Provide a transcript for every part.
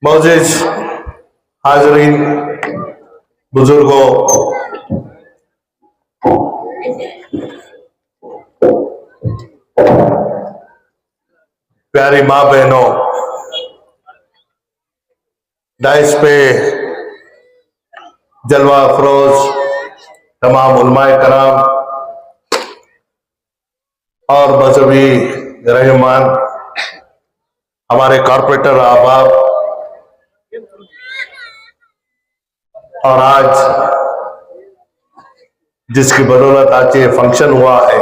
मोअज़्ज़िज़ हाज़रीन, बुजुर्गों, प्यारी माँ बहनों, डाइस पे जलवा अफरोज तमाम उलमाए कराम और मजहबी रहमान, हमारे कॉर्पोरेटर अहबाब, और आज जिसकी बदौलत आज ये फंक्शन हुआ है,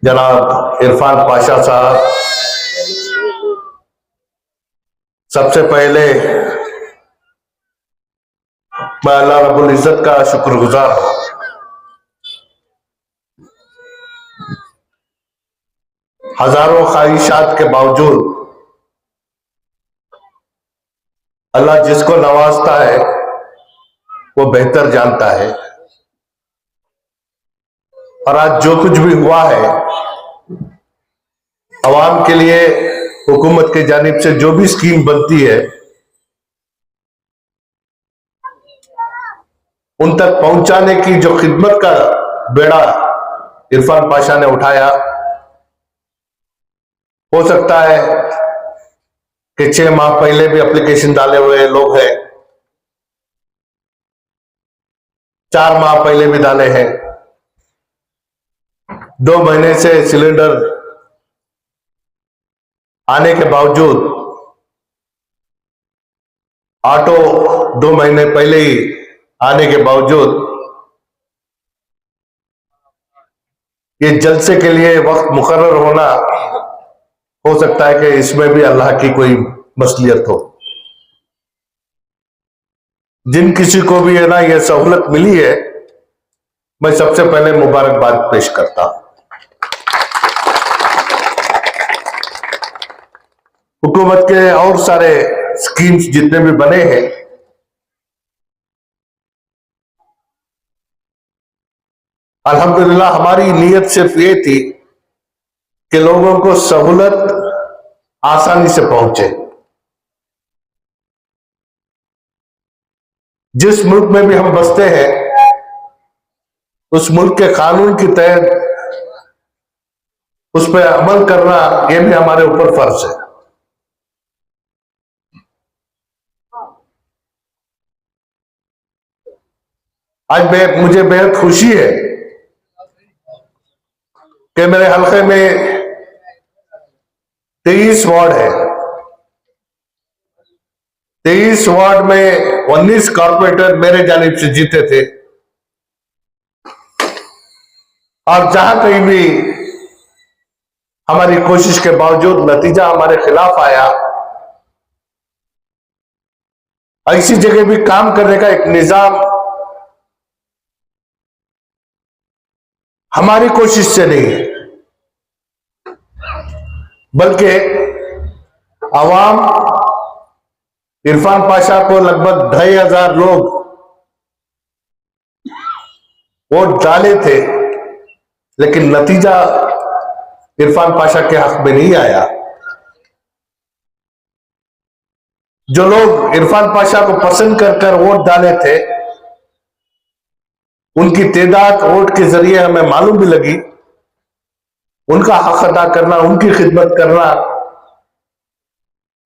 जनाब इरफान पाशा साहब, सबसे पहले मैं अल्लाह रब्बुल इज्जत का शुक्रगुजार हूं। हजारों ख्वाहिशात के बावजूद अल्लाह जिसको नवाजता है वो बेहतर जानता है, और आज जो कुछ भी हुआ है, अवाम के लिए हुकूमत की जानिब से जो भी स्कीम बनती है उन तक पहुंचाने की जो खिदमत का बेड़ा इरफान पाशा ने उठाया, हो सकता है कि 6 माह पहले भी एप्लीकेशन डाले हुए लोग हैं, 4 माह पहले भी डाले हैं, 2 महीने से सिलेंडर आने के बावजूद, ऑटो 2 महीने पहले ही आने के बावजूद, ये जलसे के लिए वक्त मुकर्रर होना, हो सकता है कि इसमें भी अल्लाह की कोई मसलियत हो। जिन किसी को भी है ना ये सहूलत मिली है, मैं सबसे पहले मुबारकबाद पेश करता हूं। हुकूमत के और सारे स्कीम्स जितने भी बने हैं, अल्हम्दुलिल्लाह हमारी नीयत सिर्फ ये थी कि लोगों को सहूलत आसानी से पहुंचे। जिस मुल्क में भी हम बसते हैं, उस मुल्क के कानून के तहत उस पर अमल करना यह भी हमारे ऊपर फर्ज है। आज मुझे बेहद खुशी है कि मेरे हल्के में 23 वार्ड है। 23 वार्ड में 19 कॉर्पोरेटर मेरे जानिब से जीते थे, और जहां कहीं भी हमारी कोशिश के बावजूद नतीजा हमारे खिलाफ आया, ऐसी जगह भी काम करने का एक निजाम हमारी कोशिश से नहीं है, बल्कि अवाम इरफान पाशा को लगभग 2500 लोग वोट डाले थे, लेकिन नतीजा इरफान पाशा के हक में नहीं आया। जो लोग इरफान पाशा को पसंद कर वोट डाले थे, उनकी तादाद वोट के जरिए हमें मालूम भी लगी। उनका हक अदा करना, उनकी खिदमत करना,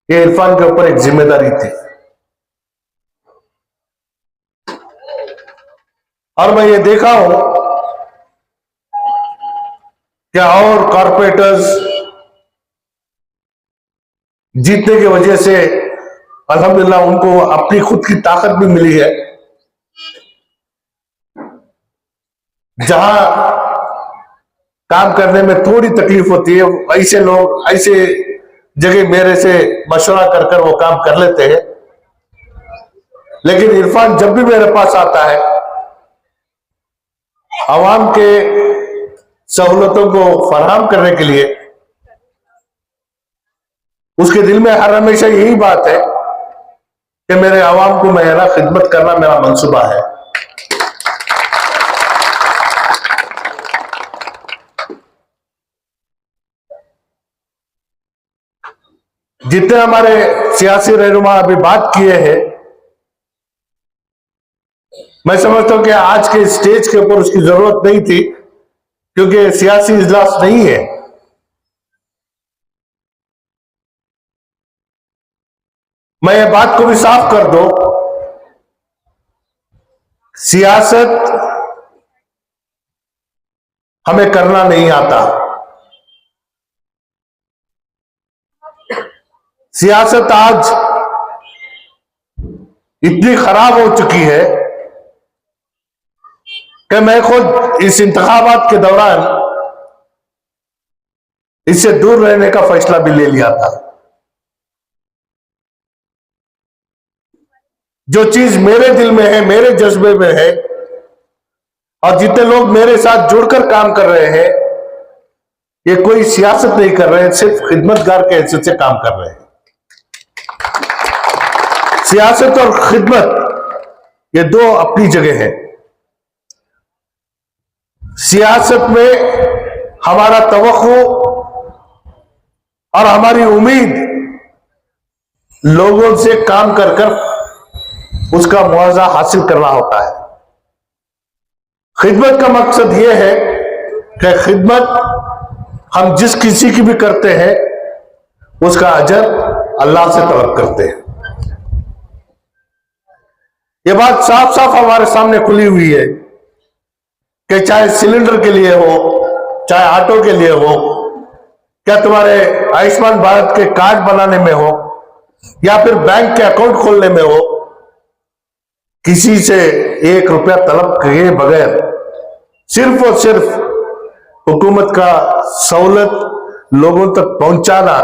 ये इरफान के ऊपर एक जिम्मेदारी थी। और मैं ये देखा हूं कि और कॉर्पोरेटर्स जीतने की वजह से अल्हम्दुलिल्लाह उनको अपनी खुद की ताकत भी मिली है। जहां काम करने में थोड़ी तकलीफ होती है, ऐसे लोग ऐसे जगह मेरे से मशवरा कर वो काम कर लेते हैं, लेकिन इरफान जब भी मेरे पास आता है, आवाम के सहूलतों को फराहम करने के लिए, उसके दिल में हर हमेशा यही बात है कि मेरे आवाम को मेरा खिदमत करना मेरा मंसूबा है। जितने हमारे सियासी रहनुमा अभी बात किए हैं, मैं समझता हूं कि आज के स्टेज के ऊपर उसकी जरूरत नहीं थी, क्योंकि सियासी इजलास नहीं है। मैं ये बात को भी साफ कर दूं, सियासत हमें करना नहीं आता। सियासत आज इतनी खराब हो चुकी है कि मैं खुद इस इंतखाबात के दौरान इससे दूर रहने का फैसला भी ले लिया था। जो चीज मेरे दिल में है, मेरे जज्बे में है, और जितने लोग मेरे साथ जुड़कर काम कर रहे हैं, ये कोई सियासत नहीं कर रहे हैं, सिर्फ खिदमतगार के हैसियत से काम कर रहे हैं। सियासत और खिदमत ये दो अपनी जगह है। सियासत में हमारा तवक्को और हमारी उम्मीद लोगों से काम कर कर उसका मुआवजा हासिल करना होता है। खिदमत का मकसद यह है कि खिदमत हम जिस किसी की भी करते हैं उसका अजर अल्लाह से तलब करते हैं। यह बात साफ साफ हमारे सामने खुली हुई है कि चाहे सिलेंडर के लिए हो, चाहे ऑटो के लिए हो, क्या तुम्हारे आयुष्मान भारत के कार्ड बनाने में हो, या फिर बैंक के अकाउंट खोलने में हो, किसी से 1 रुपया तलब किए बगैर सिर्फ और सिर्फ हुकूमत का सहूलत लोगों तक पहुंचाना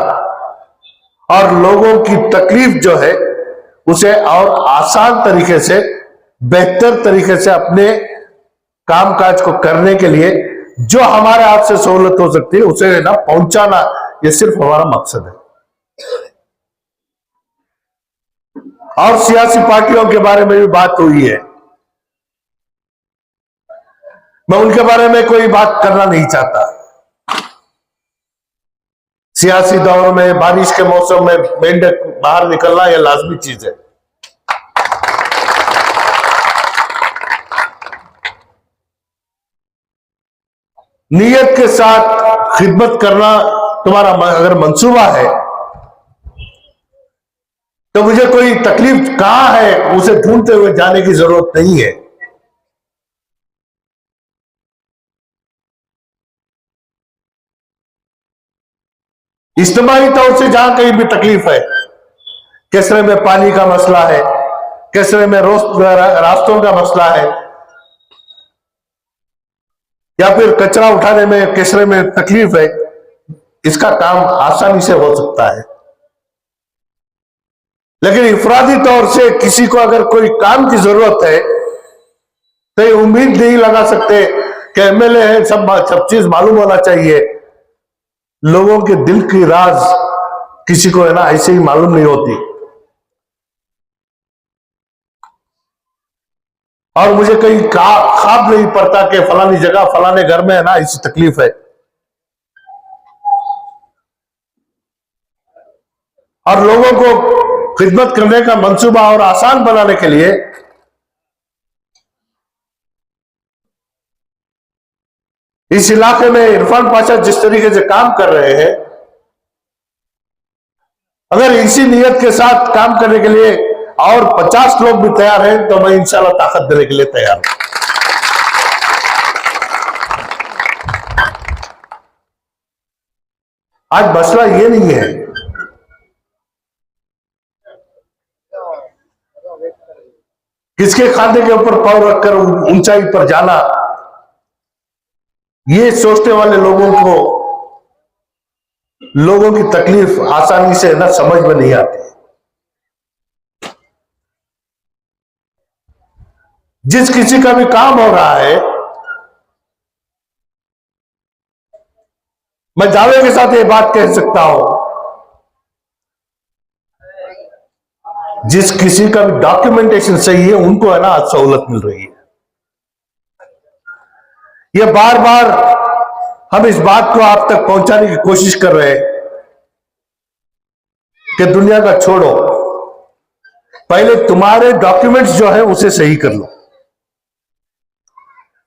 और लोगों की तकलीफ जो है उसे और आसान तरीके से, बेहतर तरीके से अपने कामकाज को करने के लिए जो हमारे हाथ से सहूलत हो सकती है उसे ना पहुंचाना, यह सिर्फ हमारा मकसद है। और सियासी पार्टियों के बारे में भी बात हुई है, मैं उनके बारे में कोई बात करना नहीं चाहता। सियासी दौर में बारिश के मौसम में मेंढक बाहर निकलना यह लाजमी चीज है। नीयत के साथ खिदमत करना तुम्हारा अगर मंसूबा है तो मुझे कोई तकलीफ कहां है उसे ढूंढते हुए जाने की जरूरत नहीं है। इज्तिमाई तौर से जहां कहीं भी तकलीफ है, कचरे में पानी का मसला है, कचरे में रास्तों का मसला है, या फिर कचरा उठाने में, कचरे में तकलीफ है, इसका काम आसानी से हो सकता है। लेकिन इफरादी तौर से किसी को अगर कोई काम की जरूरत है तो ये उम्मीद नहीं लगा सकते कि एमएलए है, सब चीज मालूम होना चाहिए। लोगों के दिल की राज किसी को है ना ऐसे ही मालूम नहीं होती। और मुझे कहीं ख्वाब नहीं पड़ता कि फलानी जगह फलाने घर में है ना ऐसी तकलीफ है। और लोगों को खिदमत करने का मंसूबा और आसान बनाने के लिए इस इलाके में इरफान पाशा जिस तरीके से काम कर रहे हैं, अगर इसी नियत के साथ काम करने के लिए और 50 लोग भी तैयार हैं तो मैं इंशाल्लाह ताकत देने के लिए तैयार हूं। आज मसला ये नहीं है किसके खाते के ऊपर पांव रखकर ऊंचाई पर जाना। ये सोचने वाले लोगों को लोगों की तकलीफ आसानी से ना समझ में नहीं आती। जिस किसी का भी काम हो रहा है, मैं दावे के साथ ये बात कह सकता हूं, जिस किसी का भी डॉक्यूमेंटेशन सही है उनको है ना आज सहूलत मिल रही है। ये बार बार हम इस बात को आप तक पहुंचाने की कोशिश कर रहे हैं कि दुनिया का छोड़ो, पहले तुम्हारे डॉक्यूमेंट्स जो है उसे सही कर लो।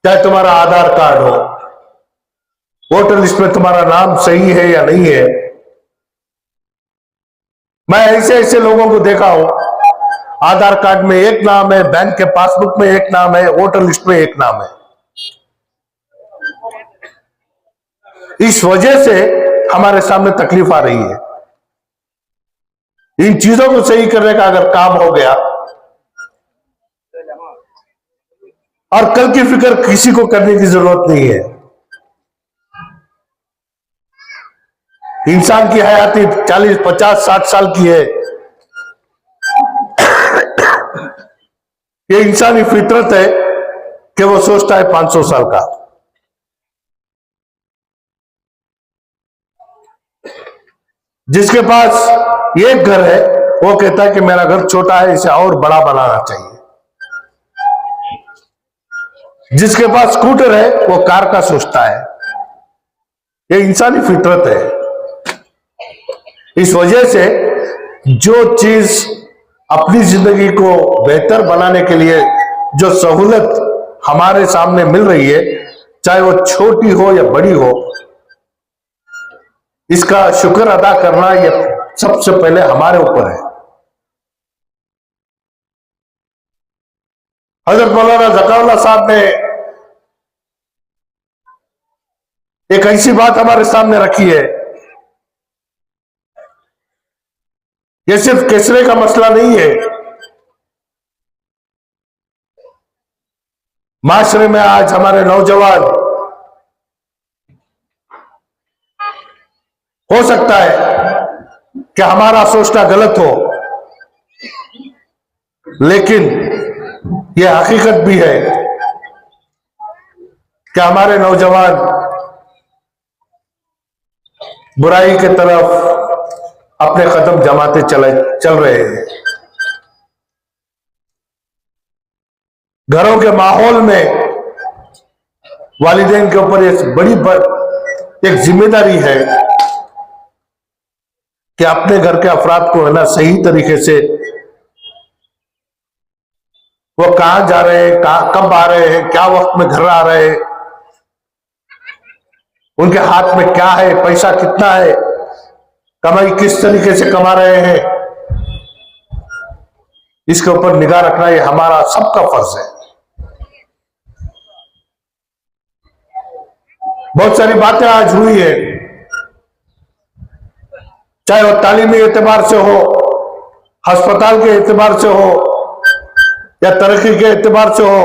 चाहे तुम्हारा आधार कार्ड हो, वोटर लिस्ट में तुम्हारा नाम सही है या नहीं है। मैं ऐसे ऐसे लोगों को देखा हूं, आधार कार्ड में एक नाम है, बैंक के पासबुक में एक नाम है, वोटर लिस्ट में एक नाम है। इस वजह से हमारे सामने तकलीफ आ रही है। इन चीजों को सही करने का अगर काम हो गया, और कल की फिक्र किसी को करने की जरूरत नहीं है। इंसान की हयाती 40, 50, 60 साल की है। ये इंसानी फितरत है कि वो सोचता है 500 साल का। जिसके पास एक घर है वो कहता है कि मेरा घर छोटा है, इसे और बड़ा बनाना चाहिए। जिसके पास स्कूटर है वो कार का सोचता है। ये इंसानी फितरत है। इस वजह से जो चीज अपनी जिंदगी को बेहतर बनाने के लिए जो सहूलत हमारे सामने मिल रही है, चाहे वो छोटी हो या बड़ी हो, इसका शुक्र अदा करना ये सबसे पहले हमारे ऊपर है। हजरत मौलाना ज़काउल्लाह साहब ने एक ऐसी बात हमारे सामने रखी है, ये सिर्फ कचरे का मसला नहीं है। माशरे में आज हमारे नौजवान, हो सकता है कि हमारा सोचना गलत हो, लेकिन यह हकीकत भी है कि हमारे नौजवान बुराई की तरफ अपने कदम जमाते चल रहे हैं। घरों के माहौल में वालिदैन के ऊपर एक जिम्मेदारी है कि अपने घर के अफराद को है ना सही तरीके से, वो कहां जा रहे हैं, कब आ रहे हैं, क्या वक्त में घर आ रहे हैं, उनके हाथ में क्या है, पैसा कितना है, कमाई किस तरीके से कमा रहे हैं, इसके ऊपर निगाह रखना ये हमारा सबका फर्ज है। बहुत सारी बातें आज हुई है, चाहे वो तालीमी एतबार से हो, अस्पताल के एतबार से हो, या तरक्की के एतबार से हो।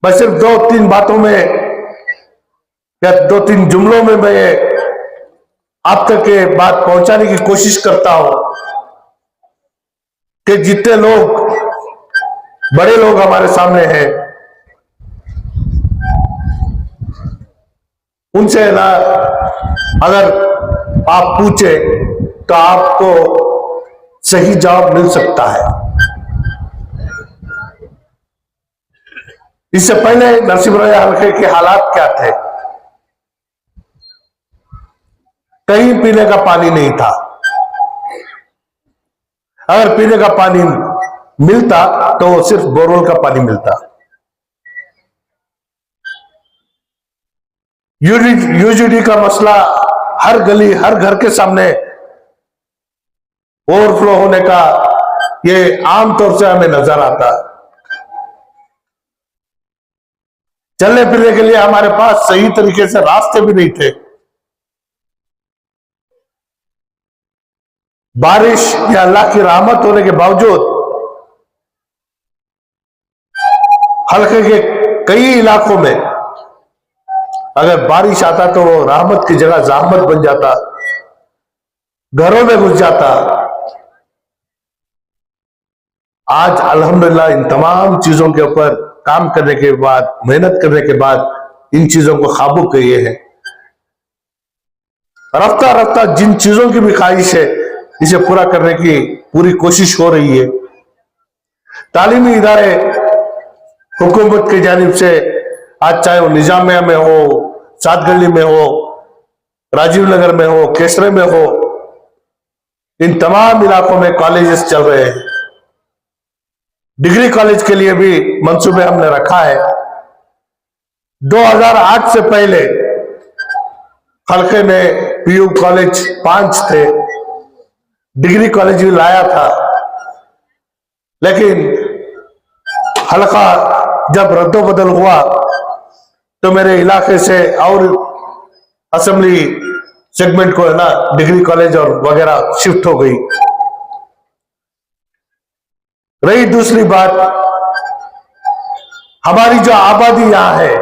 मैं सिर्फ 2-3 बातों में या 2-3 जुमलों में मैं आप तक ये बात पहुंचाने की कोशिश करता हूं कि जितने लोग, बड़े लोग हमारे सामने हैं, उनसे ना अगर आप पूछे तो आपको सही जवाब मिल सकता है। इससे पहले नरसिंहपुरा हल्के के हालात क्या थे? कहीं पीने का पानी नहीं था। अगर पीने का पानी मिलता तो सिर्फ बोरवेल का पानी मिलता। यूजीडी का मसला हर गली, हर घर के सामने ओवरफ्लो होने का ये आमतौर से हमें नजर आता। चलने फिरने के लिए हमारे पास सही तरीके से रास्ते भी नहीं थे। बारिश या अल्लाह की रहमत होने के बावजूद हल्के के कई इलाकों में अगर बारिश आता तो वो रहमत की जगह ज़हमत बन जाता, घरों में घुस जाता। आज अल्हम्दुलिल्लाह इन तमाम चीजों के ऊपर काम करने के बाद, मेहनत करने के बाद इन चीजों को काबू किए हैं। रफ्ता रफ्ता जिन चीजों की भी ख्वाहिश है इसे पूरा करने की पूरी कोशिश हो रही है। तालीमी इदारे हुकूमत की जानिब से आज चाहे वो निजामिया में हो, सातगली में हो, राजीव नगर में हो, केसरे में हो, इन तमाम इलाकों में कॉलेजेस चल रहे हैं। डिग्री कॉलेज के लिए भी मंसूबे हमने रखा है। 2008 से पहले हल्के में पीयू कॉलेज 5 थे, डिग्री कॉलेज भी लाया था, लेकिन हल्का जब रद्दोबदल हुआ तो मेरे इलाके से और असेंबली सेगमेंट को है ना डिग्री कॉलेज और वगैरह शिफ्ट हो गई। रही दूसरी बात, हमारी जो आबादी यहां है,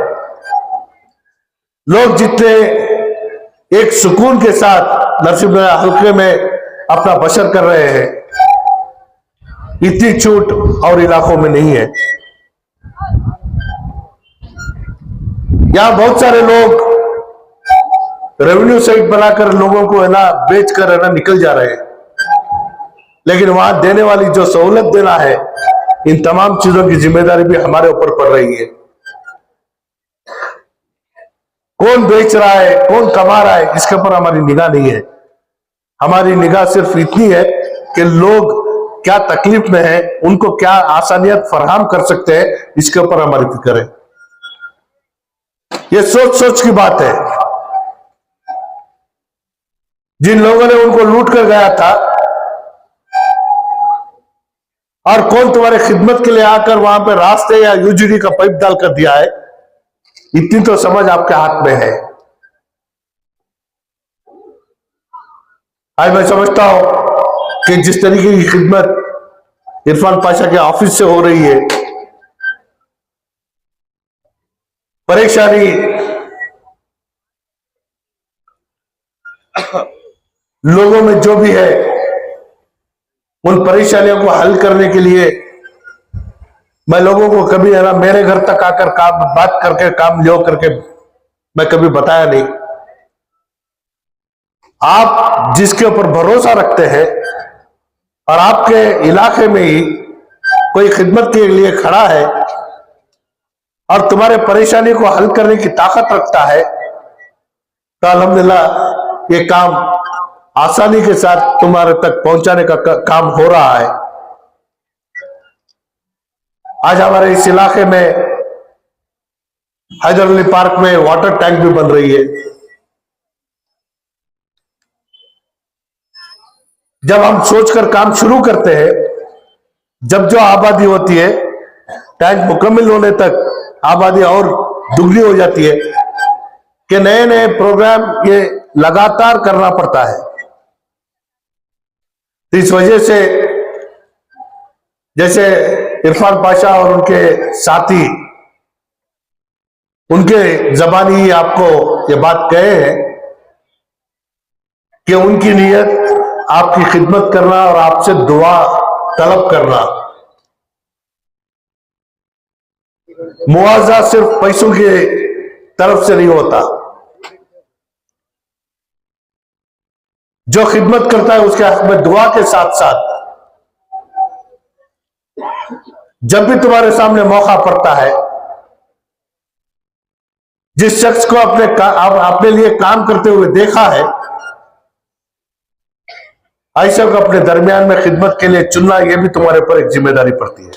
लोग जितने एक सुकून के साथ नरसिंहपुर हल्के में अपना बसर कर रहे हैं, इतनी छूट और इलाकों में नहीं है। यहां बहुत सारे लोग रेवेन्यू साइट बनाकर लोगों को है ना बेचकर है ना निकल जा रहे हैं, लेकिन वहां देने वाली जो सहूलत देना है, इन तमाम चीजों की जिम्मेदारी भी हमारे ऊपर पड़ रही है। कौन बेच रहा है, कौन कमा रहा है, इसके ऊपर हमारी निगाह नहीं है। हमारी निगाह सिर्फ इतनी है कि लोग क्या तकलीफ में है, उनको क्या आसानियत फराहम कर सकते हैं, इसके ऊपर हमारी फिक्र है। ये सोच सोच की बात है। जिन लोगों ने उनको लूट कर गया था, और कौन तुम्हारे खिदमत के लिए आकर वहां पे रास्ते या यूजीडी का पाइप डालकर दिया है, इतनी तो समझ आपके हाथ में है। आज मैं समझता हूं कि जिस तरीके की खिदमत इरफान पाशा के ऑफिस से हो रही है, परेशानी लोगों में जो भी है, उन परेशानियों को हल करने के लिए मैं लोगों को कभी है ना मेरे घर तक आकर काम बात करके काम लियो करके मैं कभी बताया नहीं। आप जिसके ऊपर भरोसा रखते हैं और आपके इलाके में ही कोई खिदमत के लिए खड़ा है और तुम्हारे परेशानी को हल करने की ताकत रखता है, तो अल्हम्दुलिल्लाह ये काम आसानी के साथ तुम्हारे तक पहुंचाने का काम हो रहा है। आज हमारे इस इलाके में हैदर अली पार्क में वाटर टैंक भी बन रही है। जब हम सोचकर काम शुरू करते हैं, जब जो आबादी होती है, टैंक मुकम्मल होने तक आबादी और दुगनी हो जाती है कि नए नए प्रोग्राम ये लगातार करना पड़ता है। तो इस वजह से जैसे इरफान पाशा और उनके साथी उनके जबानी आपको ये बात कहे हैं कि उनकी नीयत आपकी खिदमत करना और आपसे दुआ तलब करना, मुआवजा सिर्फ पैसों की तरफ से नहीं होता। जो खिदमत करता है उसके हक में दुआ के साथ साथ जब भी तुम्हारे सामने मौका पड़ता है, जिस शख्स को अपने लिए काम करते हुए देखा है, ऐसे को अपने दरमियान में खिदमत के लिए चुनना, यह भी तुम्हारे ऊपर एक जिम्मेदारी पड़ती है।